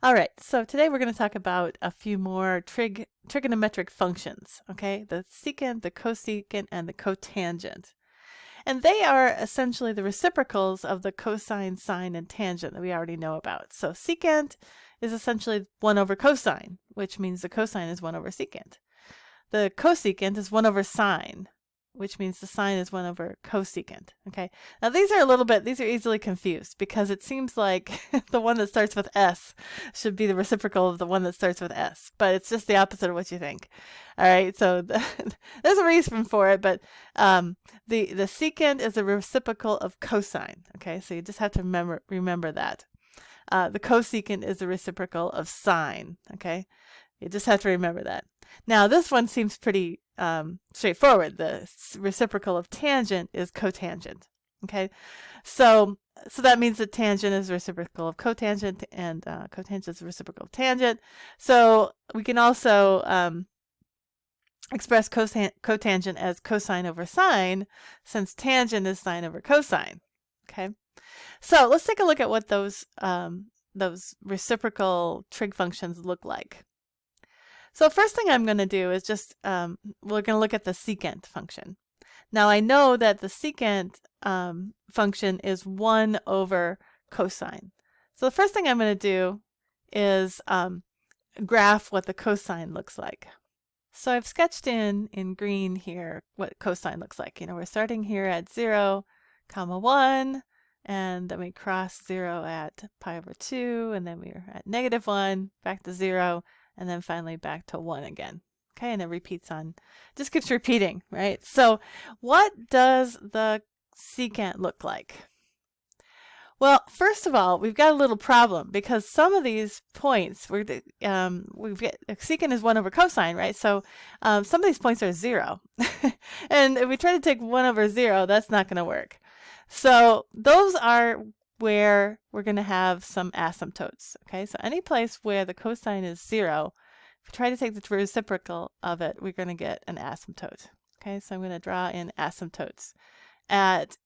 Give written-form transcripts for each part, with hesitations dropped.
All right, so today we're going to talk about a few more trigonometric functions, okay? The secant, the cosecant, and the cotangent. And they are essentially the reciprocals of the cosine, sine, and tangent that we already know about. So secant is essentially 1 over cosine, which means the cosine is 1 over secant. The cosecant is 1 over sine, which means the sine is 1 over cosecant. Okay. Now these are easily confused because it seems like the one that starts with s should be the reciprocal of the one that starts with s, but it's just the opposite of what you think. All right. So there's a reason for it, but the secant is the reciprocal of cosine. Okay. So you just have to remember that. The cosecant is the reciprocal of sine. Okay. You just have to remember that. Now, this one seems pretty straightforward. The reciprocal of tangent is cotangent. Okay, so that means that tangent is reciprocal of cotangent, and cotangent is reciprocal of tangent. So we can also express cotangent as cosine over sine, since tangent is sine over cosine. Okay, so let's take a look at what those reciprocal trig functions look like. So first thing I'm going to do is just, we're going to look at the secant function. Now I know that the secant function is 1 over cosine. So the first thing I'm going to do is graph what the cosine looks like. So I've sketched in green here what cosine looks like. You know, we're starting here at 0, comma 1, and then we cross 0 at pi over 2, and then we're at -1, back to 0, and then finally back to 1 again. Okay, and it repeats on, just keeps repeating, right? So what does the secant look like? Well, first of all, we've got a little problem because some of these points, we've got secant is 1 over cosine, right? So some of these points are 0. And if we try to take 1 over 0, that's not going to work. So those are where we're going to have some asymptotes. Okay, so any place where the cosine is 0, if we try to take the reciprocal of it, we're going to get an asymptote. Okay, so I'm going to draw in asymptotes at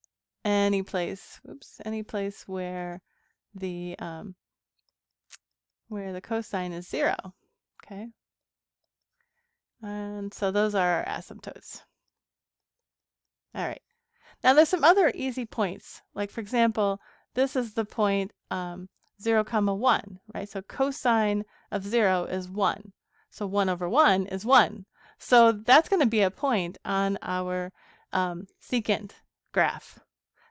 any place where the cosine is 0. Okay, and so those are our asymptotes. All right. Now there's some other easy points. Like for example, this is the point 0, comma 1, right? So cosine of 0 is 1. So 1 over 1 is 1. So that's going to be a point on our secant graph.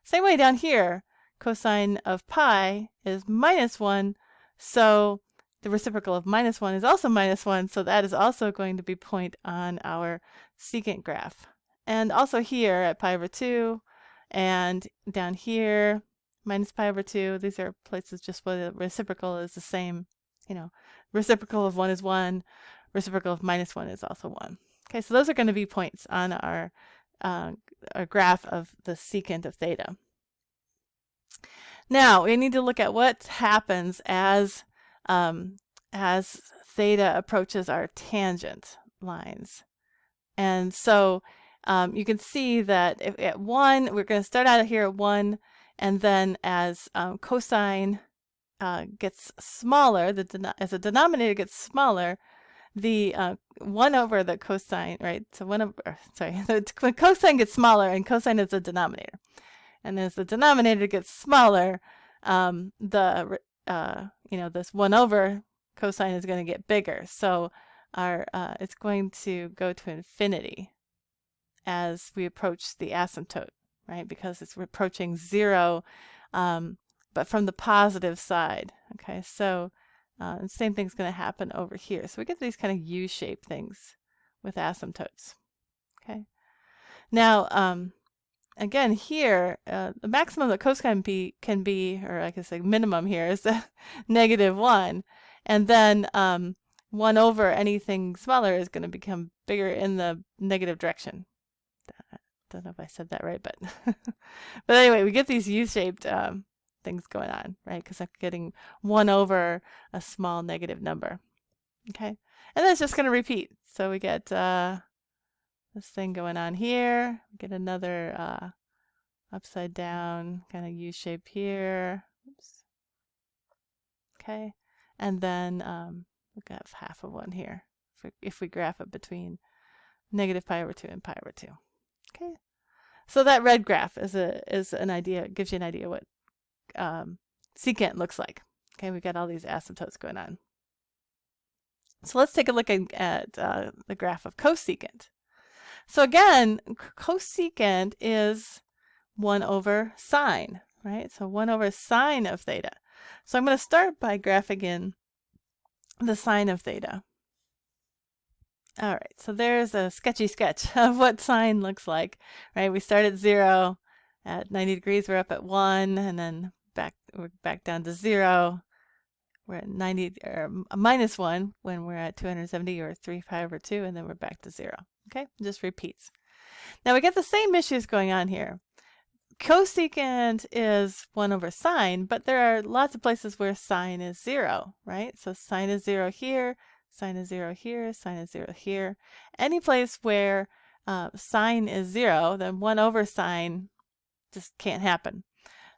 Same way down here, cosine of pi is -1. So the reciprocal of -1 is also -1. So that is also going to be a point on our secant graph. And also here at pi over 2, and down here, minus pi over 2, these are places just where the reciprocal is the same. You know, reciprocal of 1 is 1, reciprocal of -1 is also 1. Okay, so those are going to be points on our graph of the secant of theta. Now, we need to look at what happens as theta approaches our tangent lines. And so you can see that if at 1, we're going to start out here at 1, and then as cosine gets smaller, as the denominator gets smaller, the 1 over the cosine, right? So when cosine gets smaller, and cosine is the denominator, and as the denominator gets smaller, this 1 over cosine is going to get bigger. So our it's going to go to infinity as we approach the asymptote, right? Because it's approaching 0, but from the positive side. Okay, so the same thing's going to happen over here. So we get these kind of U-shaped things with asymptotes. Okay, now again here, the maximum that cosine can be, or I can say minimum here, is the -1, and then 1 over anything smaller is going to become bigger in the negative direction. I don't know if I said that right, but but anyway, we get these U-shaped things going on, right? Because I'm getting 1 over a small negative number. Okay, and then it's just going to repeat. So we get this thing going on here. We get another upside down kind of U shape here. Oops. Okay, And then we'll have half of 1 here if we graph it between negative pi over 2 and pi over 2. Okay, so that red graph is an idea, gives you an idea what secant looks like. Okay, we've got all these asymptotes going on. So let's take a look at the graph of cosecant. So again, cosecant is 1 over sine, right? So 1 over sine of theta. So I'm going to start by graphing in the sine of theta. All right, so there's a sketchy sketch of what sine looks like, right? We start at 0. At 90 degrees, we're up at 1, and then we're back down to 0. We're at 90 or minus 1 when we're at 270 or 3 pi over 2, and then we're back to 0. Okay, it just repeats. Now we get the same issues going on here. Cosecant is 1 over sine, but there are lots of places where sine is 0, right? So sine is 0 here, sine is 0 here, sine is 0 here. Any place where sine is 0, then 1 over sine just can't happen.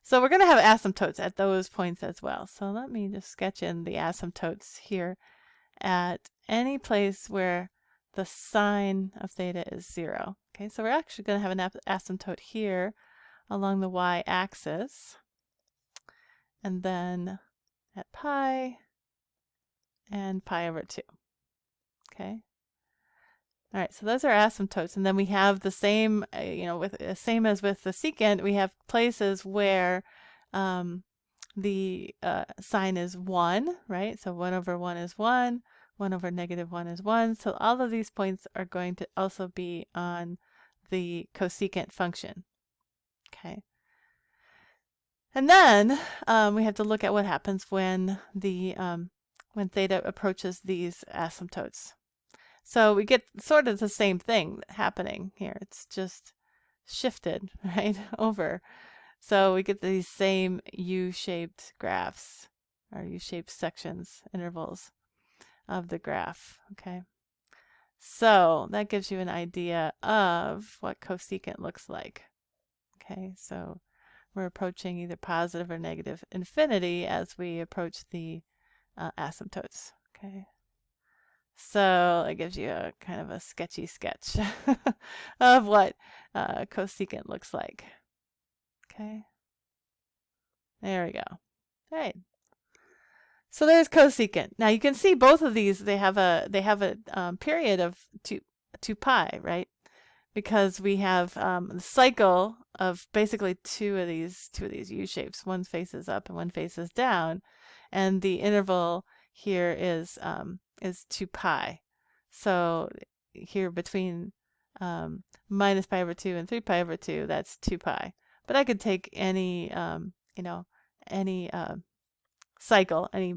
So we're going to have asymptotes at those points as well. So let me just sketch in the asymptotes here at any place where the sine of theta is 0. Okay, so we're actually going to have an asymptote here along the y-axis, and then at pi and pi over 2. Okay. All right, so those are asymptotes, and then we have the same, with same as with the secant, we have places where the sign is 1, right? So 1 over 1 is 1, 1 over negative 1 is 1. So all of these points are going to also be on the cosecant function. Okay. And then we have to look at what happens when when theta approaches these asymptotes. So we get sort of the same thing happening here. It's just shifted right over. So we get these same U-shaped graphs, or U-shaped sections, intervals of the graph. Okay. So that gives you an idea of what cosecant looks like. Okay, so we're approaching either positive or negative infinity as we approach the asymptotes. Okay. So it gives you a kind of a sketchy sketch of what cosecant looks like. Okay. There we go. All right. So there's cosecant. Now you can see both of these. They have a period of 2 pi, right? Because we have the cycle of basically two of these U shapes. One faces up and one faces down, and the interval here is 2 pi. So here between minus pi over 2 and 3 pi over 2, that's 2 pi. But I could take any any cycle, any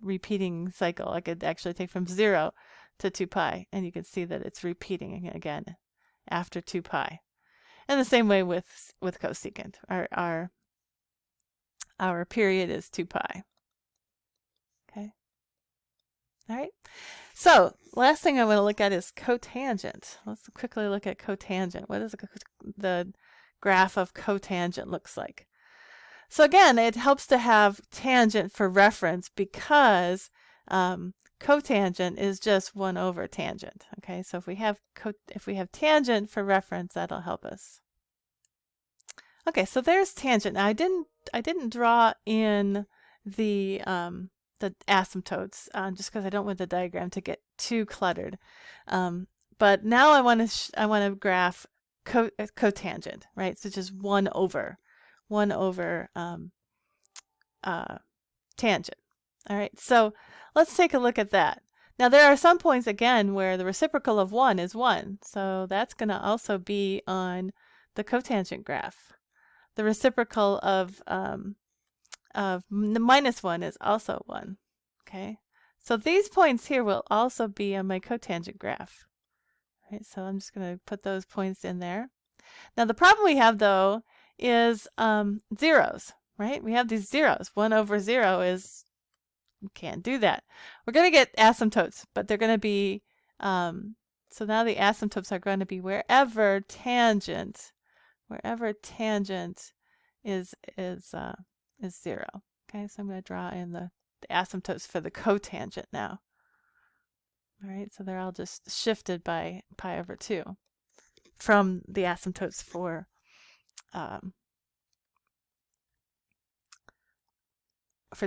repeating cycle. I could actually take from 0 to 2 pi, and you can see that it's repeating again after 2 pi. And the same way with cosecant. Our period is 2 pi. Okay. All right. So last thing I want to look at is cotangent. Let's quickly look at cotangent. What does the graph of cotangent looks like? So again, it helps to have tangent for reference because cotangent is just 1 over tangent. Okay, so if we have tangent for reference, that'll help us. Okay, so there's tangent. Now I didn't draw in the asymptotes just because I don't want the diagram to get too cluttered. But now I want to graph cotangent, right? So just 1 over tangent. All right, so let's take a look at that. Now there are some points again where the reciprocal of 1 is 1, so that's going to also be on the cotangent graph. The reciprocal of minus 1 is also 1. Okay, so these points here will also be on my cotangent graph. All right, so I'm just going to put those points in there. Now the problem we have though is zeros, right? We have these zeros. 1 over 0 is, you can't do that. We're going to get asymptotes, but they're going to be, so now the asymptotes are going to be wherever tangent is 0. Okay, so I'm going to draw in the the asymptotes for the cotangent now. All right, so they're all just shifted by pi over 2 from the asymptotes for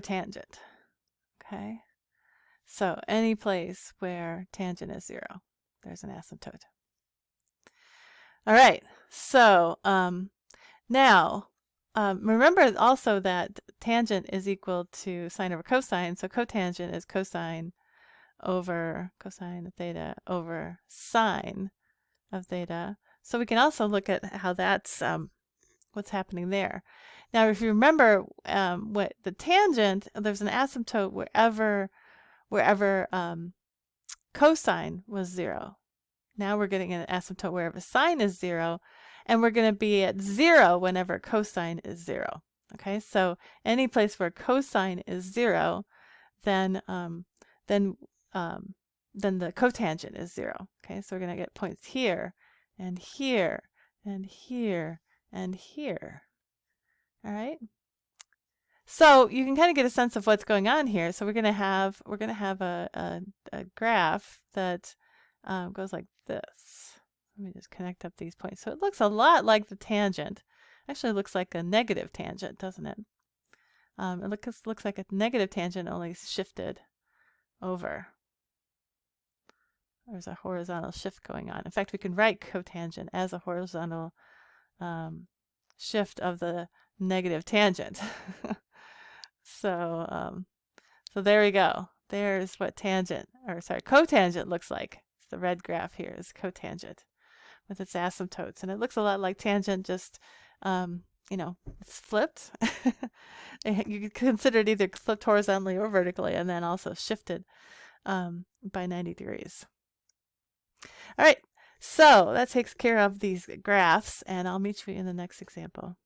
tangent. Okay, so any place where tangent is 0, there's an asymptote. All right, so now remember also that tangent is equal to sine over cosine, so cotangent is cosine of theta over sine of theta. So we can also look at how that's what's happening there. Now, if you remember what the tangent, there's an asymptote wherever cosine was 0. Now we're getting an asymptote wherever sine is 0, and we're going to be at 0 whenever cosine is 0. Okay, so any place where cosine is 0, then the cotangent is 0. Okay, so we're going to get points here, and here, and here, and here. All right. So you can kind of get a sense of what's going on here. So we're going to have a graph that goes like this. Let me just connect up these points. So it looks a lot like the tangent. Actually, it looks like a negative tangent, doesn't it? It looks like a negative tangent, only shifted over. There's a horizontal shift going on. In fact, we can write cotangent as a horizontal shift of the negative tangent. So there we go. There's what cotangent looks like. The red graph here is cotangent with its asymptotes, and it looks a lot like tangent, just it's flipped. You could consider it either flipped horizontally or vertically, and then also shifted by 90 degrees. All right, so that takes care of these graphs, and I'll meet you in the next example.